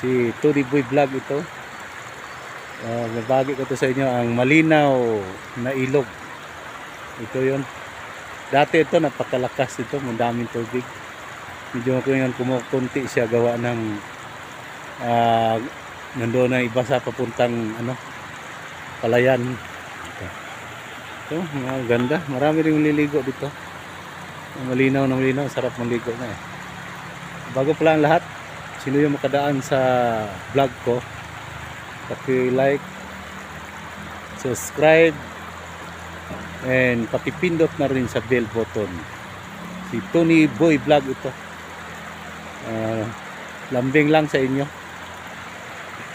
Si Tony Boy Vlog ito. Nabagi ko to sa inyo ang malinaw na ilog. Ito yon. Dati ito napakalakas ito, madaming tubig. Medyo ko yung kumukunti siya gawa ng nandoon na iba sa papuntang Palayan. Ito, ganda. Marami ring nililigo dito. Malinaw na malinaw, sarap maligo na eh. Bago pala ang lahat, sino yung makadaan sa vlog ko, paki-like, subscribe, and pakipindot na rin sa bell button. Si Tony Boy Vlog ito. Lambing lang sa inyo.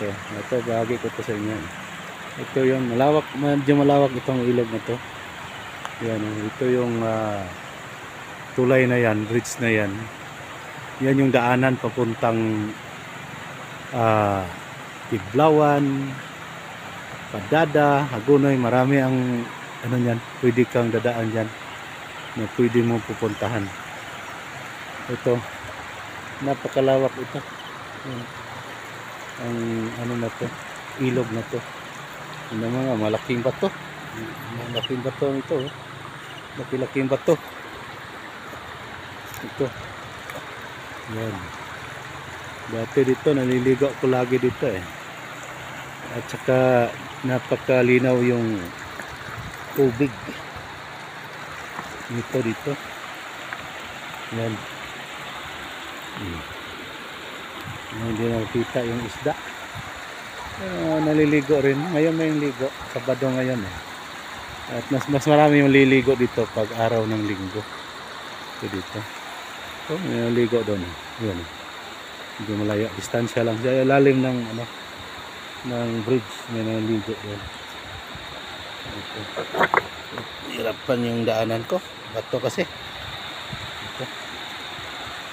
Ito bahagi ko to sa inyo. Ito yung malawak, medyo malawak itong ilog na to. Yan, ito yung tulay na yan, bridge na yan. Yan yung daanan papuntang Tiblawan, Padada, Hagonoy. Marami ang yan, pwede kang dadaan dyan na pwede mo pupuntahan. Ito, napakalawak ito. Ang na to, ilog na to. Ano mga malaking bato. Malaking bato ito. Laki-laking bato. Ito. Yan. Dati dito naliligo ko lagi dito eh. At saka napakalinaw yung tubig. Dito. Yan. Hindi nakita yung isda. Naliligo rin. Ngayon may ligo. Sabado ngayon eh. At mas marami yung liligo dito pag araw ng linggo. Ito dito. May naligo doon. Yan. Hindi malayo. Distansya lang. Sa lalim ng ng bridge. May naligo doon. Ito. Hirapan yung daanan ko. Bato kasi. Ito.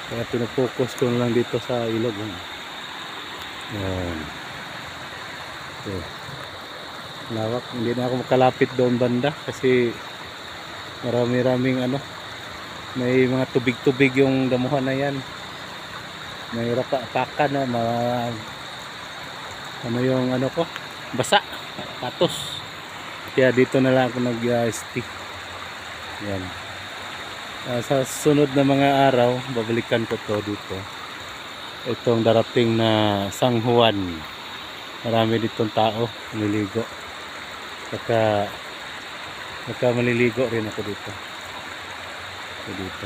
Kaya pinupokus ko lang dito sa ilog. Yan. Ito. Lawak. Hindi na ako makalapit doon banda kasi marami-raming may mga tubig-tubig yung damuhan na yan. May rapa-apakan na yung ko, basa, patos. Kaya dito na lang ako nag-stick. Yan. Sa sunod na mga araw, babalikan ko to dito. Itong darating na San Juan. Marami ditong tao, maliligo. Saka maliligo rin ako dito. Dito.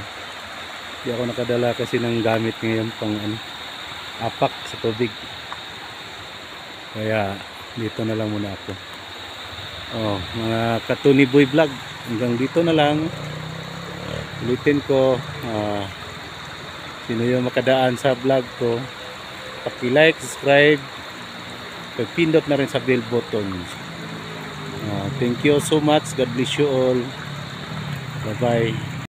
Hindi ako nakadala kasi ng gamit ngayon pang apak sa tubig. Kaya dito na lang muna ako. Mga ka-Tony Boy Vlog, hanggang dito na lang. Ulitin ko, sino yung makadaan sa vlog ko, paki-like, subscribe, pag-pindot na rin sa bell button. Thank you so much. God bless you all. Bye bye.